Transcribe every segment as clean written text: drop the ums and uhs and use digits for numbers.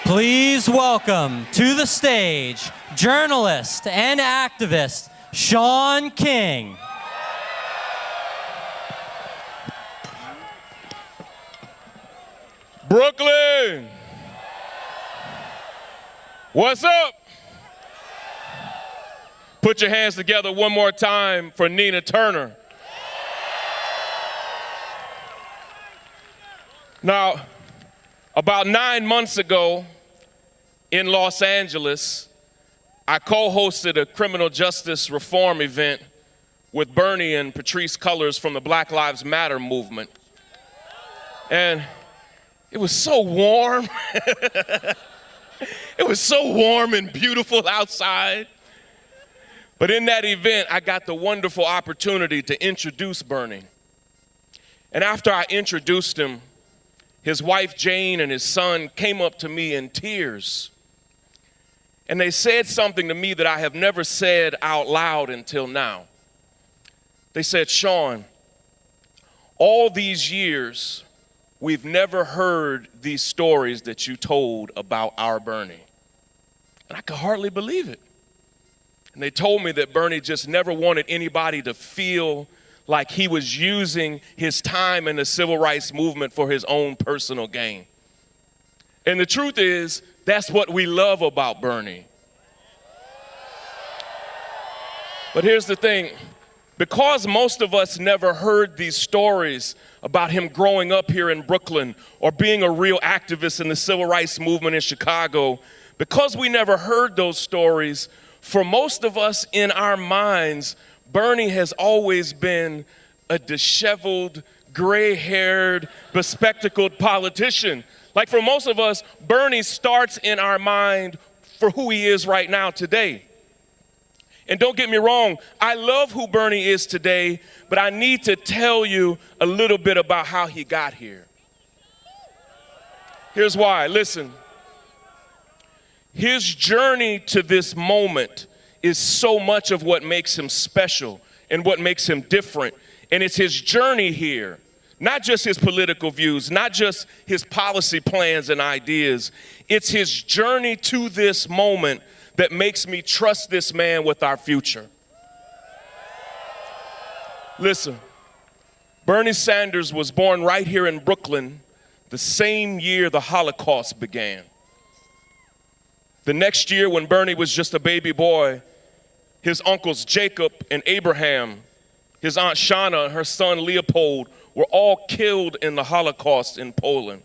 Please welcome to the stage journalist and activist Shaun King. Brooklyn, what's up? Put your hands together one more time for Nina Turner. Now, about 9 months ago in Los Angeles, I co-hosted a criminal justice reform event with Bernie and Patrisse Cullors from the Black Lives Matter movement. And it was so warm. It was so warm and beautiful outside. But in that event, I got the wonderful opportunity to introduce Bernie. And after I introduced him, his wife Jane and his son came up to me in tears. And they said something to me that I have never said out loud until now. They said, "Shaun, all these years, we've never heard these stories that you told about our Bernie." And I could hardly believe it. And they told me that Bernie just never wanted anybody to feel like he was using his time in the civil rights movement for his own personal gain. And the truth is, that's what we love about Bernie. But here's the thing. Because most of us never heard these stories about him growing up here in Brooklyn or being a real activist in the civil rights movement in Chicago, because we never heard those stories, for most of us in our minds, Bernie has always been a disheveled, gray-haired, bespectacled politician. Like for most of us, Bernie starts in our mind for who he is right now today. And don't get me wrong, I love who Bernie is today, but I need to tell you a little bit about how he got here. Here's why. Listen, his journey to this moment is so much of what makes him special and what makes him different. And it's his journey here, not just his political views, not just his policy plans and ideas. It's his journey to this moment that makes me trust this man with our future. Listen, Bernie Sanders was born right here in Brooklyn the same year the Holocaust began. The next year, when Bernie was just a baby boy, his uncles Jacob and Abraham, his aunt Shauna, and her son Leopold were all killed in the Holocaust in Poland.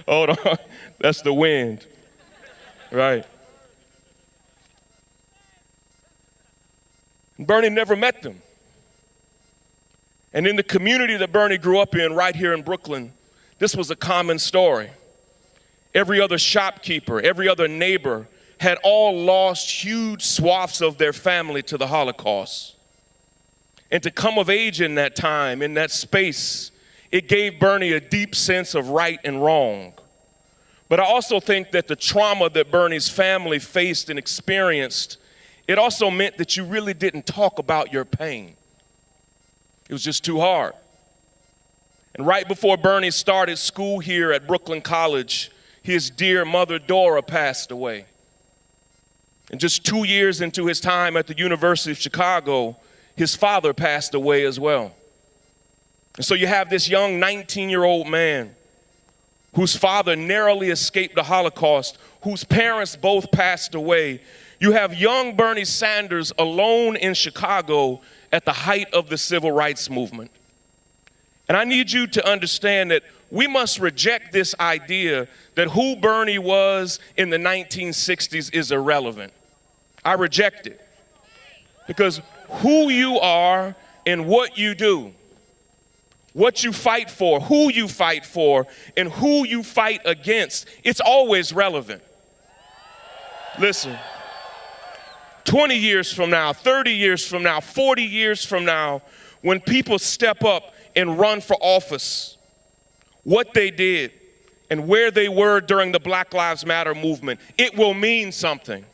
Hold on, that's the wind. Right. Bernie never met them. And in the community that Bernie grew up in, right here in Brooklyn, this was a common story. Every other shopkeeper, every other neighbor had all lost huge swaths of their family to the Holocaust. And to come of age in that time, in that space, it gave Bernie a deep sense of right and wrong. But I also think that the trauma that Bernie's family faced and experienced, it also meant that you really didn't talk about your pain. It was just too hard. And right before Bernie started school here at Brooklyn College, his dear mother Dora passed away. And just 2 years into his time at the University of Chicago, his father passed away as well. And so you have this young 19-year-old man whose father narrowly escaped the Holocaust, whose parents both passed away. You have young Bernie Sanders alone in Chicago at the height of the civil rights movement. And I need you to understand that we must reject this idea that who Bernie was in the 1960s is irrelevant. I reject it. Because who you are and what you do, what you fight for, who you fight for, and who you fight against, it's always relevant. Listen, 20 years from now, 30 years from now, 40 years from now, when people step up and run for office, what they did and where they were during the Black Lives Matter movement, it will mean something.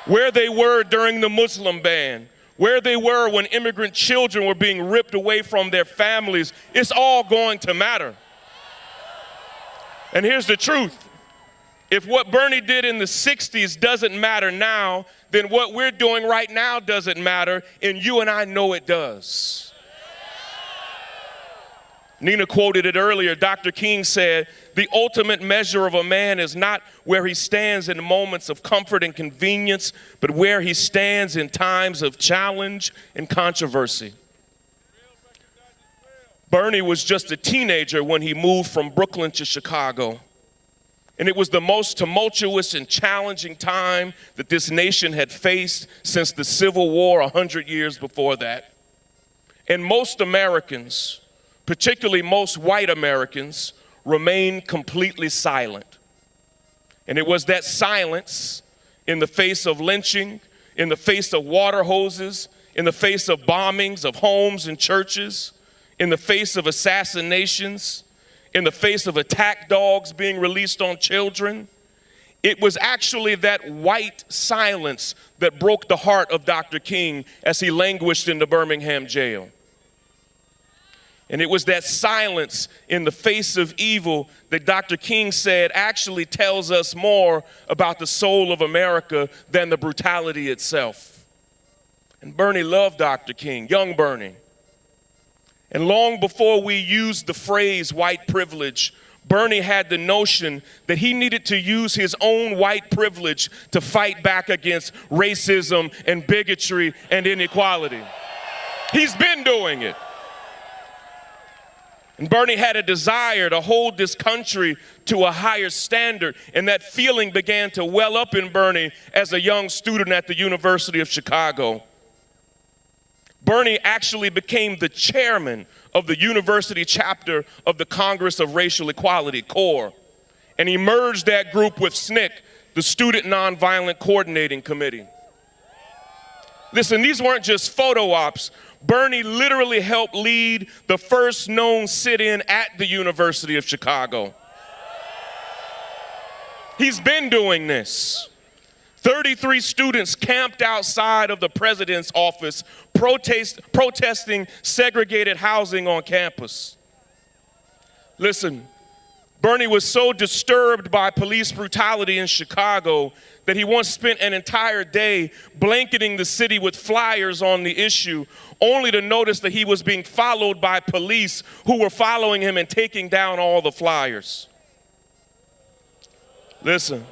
Where they were during the Muslim ban, where they were when immigrant children were being ripped away from their families, it's all going to matter. And here's the truth. If what Bernie did in the 60s doesn't matter now, then what we're doing right now doesn't matter, and you and I know it does. Nina quoted it earlier. Dr. King said, "The ultimate measure of a man is not where he stands in moments of comfort and convenience, but where he stands in times of challenge and controversy." Bernie was just a teenager when he moved from Brooklyn to Chicago. And it was the most tumultuous and challenging time that this nation had faced since the Civil War 100 years before that. And most Americans, particularly most white Americans, remained completely silent. And it was that silence in the face of lynching, in the face of water hoses, in the face of bombings of homes and churches, in the face of assassinations, in the face of attack dogs being released on children. It was actually that white silence that broke the heart of Dr. King as he languished in the Birmingham jail. And it was that silence in the face of evil that Dr. King said actually tells us more about the soul of America than the brutality itself. And Bernie loved Dr. King, young Bernie. And long before we used the phrase white privilege, Bernie had the notion that he needed to use his own white privilege to fight back against racism and bigotry and inequality. He's been doing it. And Bernie had a desire to hold this country to a higher standard, and that feeling began to well up in Bernie as a young student at the University of Chicago. Bernie actually became the chairman of the university chapter of the Congress of Racial Equality, CORE, and he merged that group with SNCC, the Student Nonviolent Coordinating Committee. Listen, these weren't just photo ops. Bernie literally helped lead the first known sit-in at the University of Chicago. He's been doing this. 33 students camped outside of the president's office protesting segregated housing on campus. Listen, Bernie was so disturbed by police brutality in Chicago that he once spent an entire day blanketing the city with flyers on the issue, only to notice that he was being followed by police who were following him and taking down all the flyers. Listen,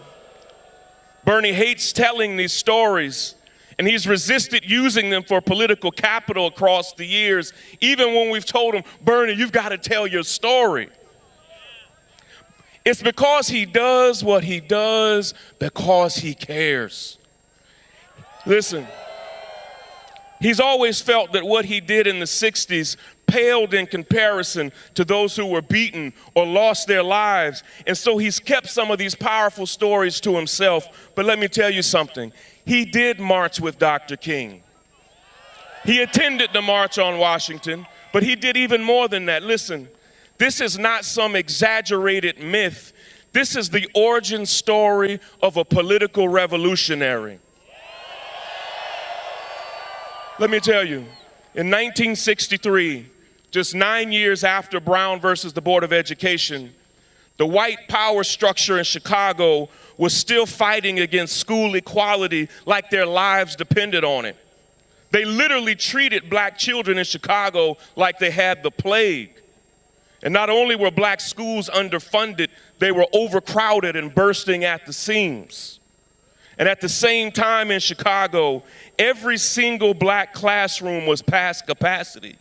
Bernie hates telling these stories, and he's resisted using them for political capital across the years, even when we've told him, Bernie, you've got to tell your story. It's because he does what he does because he cares. Listen, he's always felt that what he did in the 60s paled in comparison to those who were beaten or lost their lives. And so he's kept some of these powerful stories to himself. But let me tell you something. He did march with Dr. King. He attended the March on Washington, but he did even more than that. Listen, this is not some exaggerated myth. This is the origin story of a political revolutionary. Let me tell you, in 1963, just 9 years after Brown versus the Board of Education, the white power structure in Chicago was still fighting against school equality like their lives depended on it. They literally treated black children in Chicago like they had the plague. And not only were black schools underfunded, they were overcrowded and bursting at the seams. And at the same time in Chicago, every single black classroom was past capacity.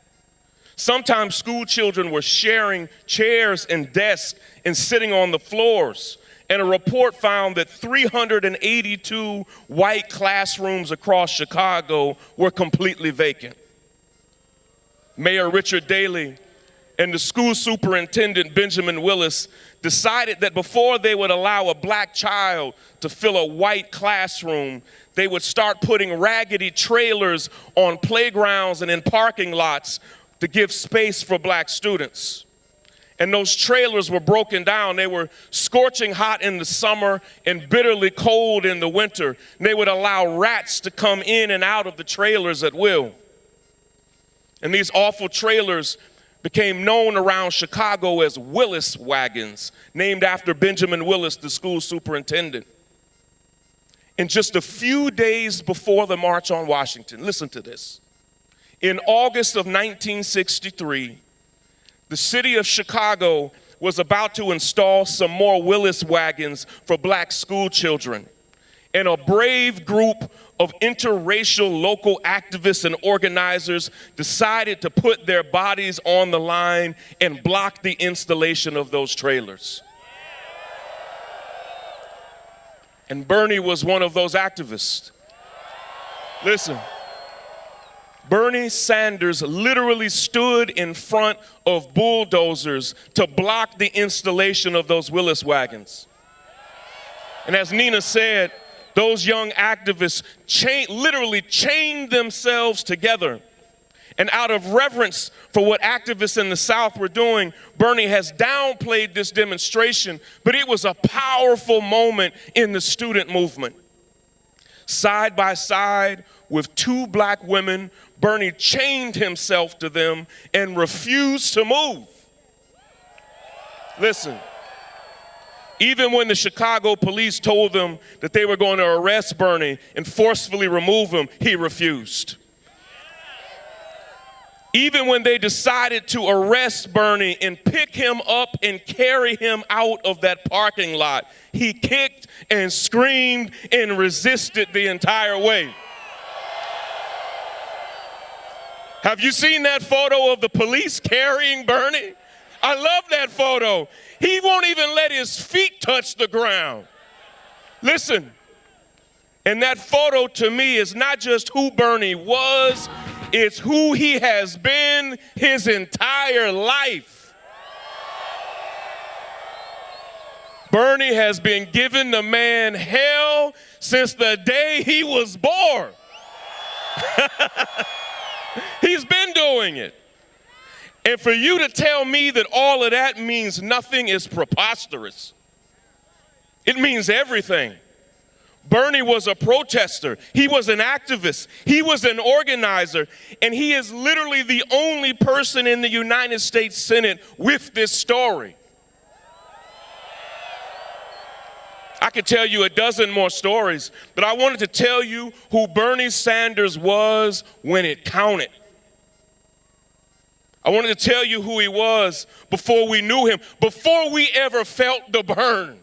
Sometimes school children were sharing chairs and desks and sitting on the floors. And a report found that 382 white classrooms across Chicago were completely vacant. Mayor Richard Daley and the school superintendent, Benjamin Willis, decided that before they would allow a black child to fill a white classroom, they would start putting raggedy trailers on playgrounds and in parking lots to give space for black students. And those trailers were broken down. They were scorching hot in the summer and bitterly cold in the winter. And they would allow rats to come in and out of the trailers at will. And these awful trailers became known around Chicago as Willis wagons, named after Benjamin Willis, the school superintendent. And just a few days before the March on Washington, listen to this. In August of 1963, the city of Chicago was about to install some more Willis wagons for black school children. And a brave group of interracial local activists and organizers decided to put their bodies on the line and block the installation of those trailers. And Bernie was one of those activists. Listen, Bernie Sanders literally stood in front of bulldozers to block the installation of those Willis wagons. And as Nina said, those young activists literally chained themselves together. And out of reverence for what activists in the South were doing, Bernie has downplayed this demonstration, but it was a powerful moment in the student movement. Side by side with two black women, Bernie chained himself to them and refused to move. Listen. Even when the Chicago police told them that they were going to arrest Bernie and forcefully remove him, he refused. Even when they decided to arrest Bernie and pick him up and carry him out of that parking lot, he kicked and screamed and resisted the entire way. Have you seen that photo of the police carrying Bernie? I love that photo. He won't even let his feet touch the ground. Listen, and that photo to me is not just who Bernie was, it's who he has been his entire life. Bernie has been giving the man hell since the day he was born. He's been doing it. And for you to tell me that all of that means nothing is preposterous. It means everything. Bernie was a protester. He was an activist. He was an organizer. And he is literally the only person in the United States Senate with this story. I could tell you a dozen more stories, but I wanted to tell you who Bernie Sanders was when it counted. I wanted to tell you who he was before we knew him, before we ever felt the burn,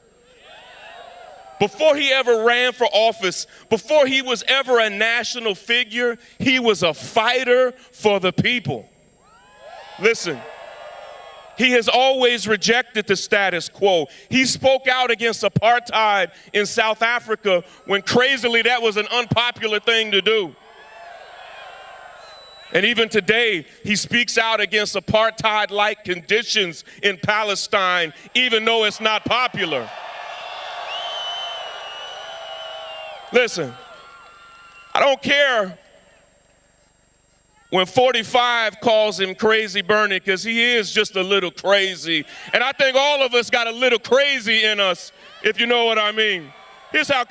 before he ever ran for office, before he was ever a national figure. He was a fighter for the people. Listen, he has always rejected the status quo. He spoke out against apartheid in South Africa when crazily that was an unpopular thing to do. And even today, he speaks out against apartheid-like conditions in Palestine, even though it's not popular. Listen, I don't care when 45 calls him Crazy Bernie, because he is just a little crazy. And I think all of us got a little crazy in us, if you know what I mean. Here's how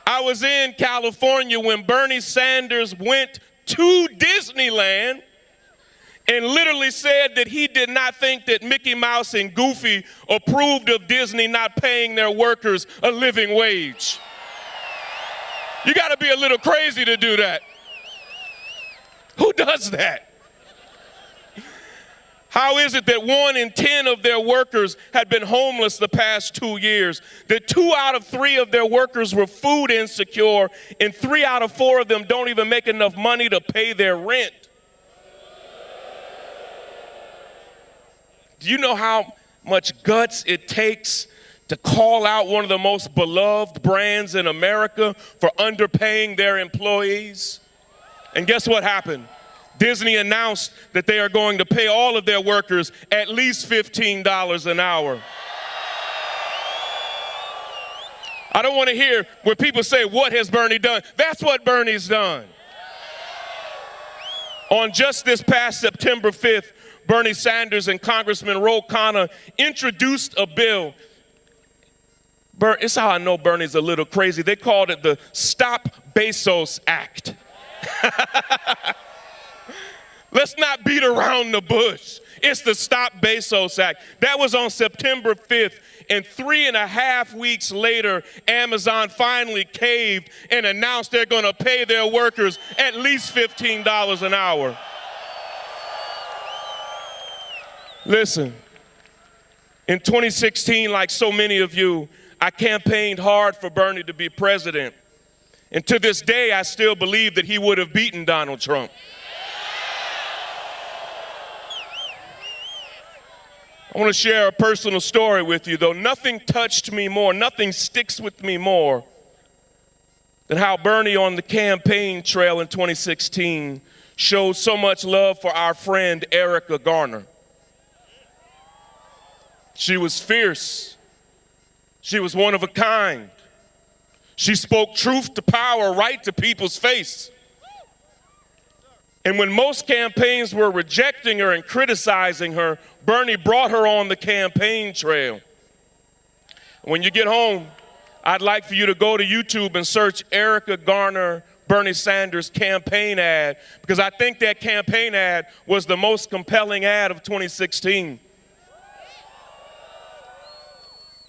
I was in California when Bernie Sanders went to Disneyland and literally said that he did not think that Mickey Mouse and Goofy approved of Disney not paying their workers a living wage. You got to be a little crazy to do that. Who does that? How is it that 1 in 10 of their workers had been homeless the past 2 years? That 2 out of 3 of their workers were food insecure, and 3 out of 4 of them don't even make enough money to pay their rent. Do you know how much guts it takes to call out one of the most beloved brands in America for underpaying their employees? And guess what happened? Disney announced that they are going to pay all of their workers at least $15 an hour. I don't want to hear when people say, what has Bernie done? That's what Bernie's done. On just this past September 5th, Bernie Sanders and Congressman Ro Khanna introduced a bill. It's how I know Bernie's a little crazy. They called it the Stop Bezos Act. Let's not beat around the bush. It's the Stop Bezos Act. That was on September 5th. And 3.5 weeks later, Amazon finally caved and announced they're going to pay their workers at least $15 an hour. Listen, in 2016, like so many of you, I campaigned hard for Bernie to be president. And to this day, I still believe that he would have beaten Donald Trump. I want to share a personal story with you, though. Nothing touched me more, nothing sticks with me more than how Bernie on the campaign trail in 2016 showed so much love for our friend Erica Garner. She was fierce. She was one of a kind. She spoke truth to power right to people's face. And when most campaigns were rejecting her and criticizing her, Bernie brought her on the campaign trail. When you get home, I'd like for you to go to YouTube and search Erica Garner, Bernie Sanders campaign ad, because I think that campaign ad was the most compelling ad of 2016.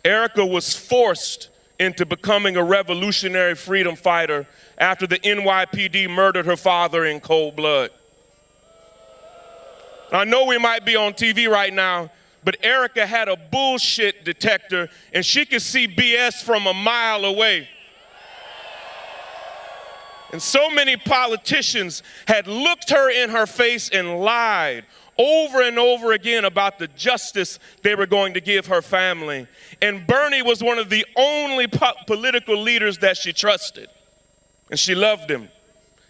Erica was forced into becoming a revolutionary freedom fighter after the NYPD murdered her father in cold blood. I know we might be on TV right now, but Erica had a bullshit detector and she could see BS from a mile away. And so many politicians had looked her in her face and lied over and over again about the justice they were going to give her family. And Bernie was one of the only political leaders that she trusted. And she loved him.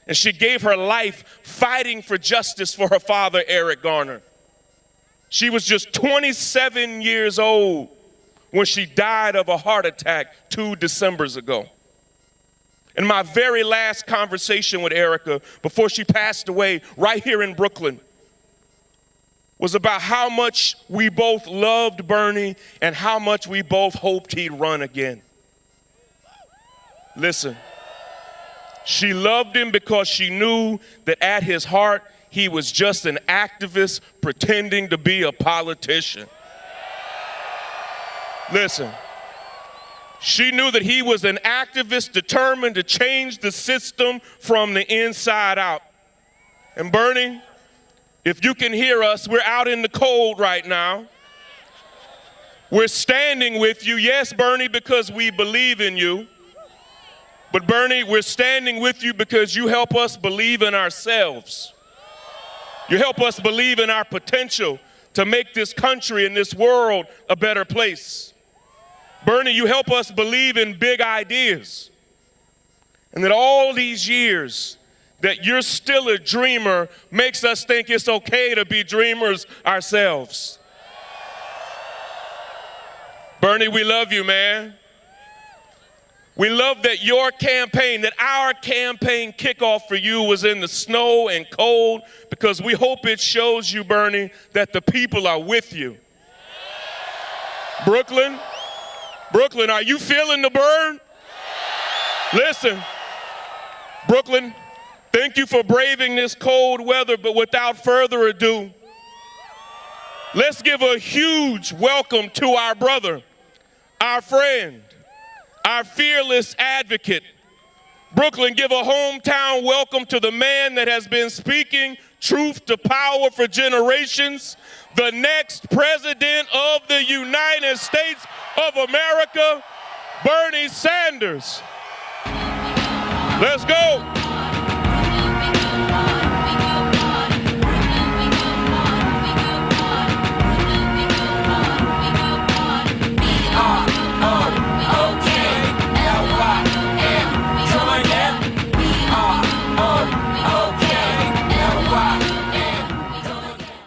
And she gave her life fighting for justice for her father, Eric Garner. She was just 27 years old when she died of a heart attack 2 Decembers ago. And my very last conversation with Erica before she passed away right here in Brooklyn was about how much we both loved Bernie and how much we both hoped he'd run again. Listen, she loved him because she knew that at his heart, he was just an activist pretending to be a politician. Listen, she knew that he was an activist determined to change the system from the inside out. And Bernie, if you can hear us, we're out in the cold right now. We're standing with you. Yes, Bernie, because we believe in you. But Bernie, we're standing with you because you help us believe in ourselves. You help us believe in our potential to make this country and this world a better place. Bernie, you help us believe in big ideas. And that all these years that you're still a dreamer makes us think it's okay to be dreamers ourselves. Bernie, we love you, man. We love that your campaign, that our campaign kickoff for you was in the snow and cold, because we hope it shows you, Bernie, that the people are with you. Brooklyn, are you feeling the burn? Listen, Brooklyn, thank you for braving this cold weather, but without further ado, let's give a huge welcome to our brother, our friend, our fearless advocate. Brooklyn, give a hometown welcome to the man that has been speaking truth to power for generations, the next president of the United States of America, Bernie Sanders. Let's go.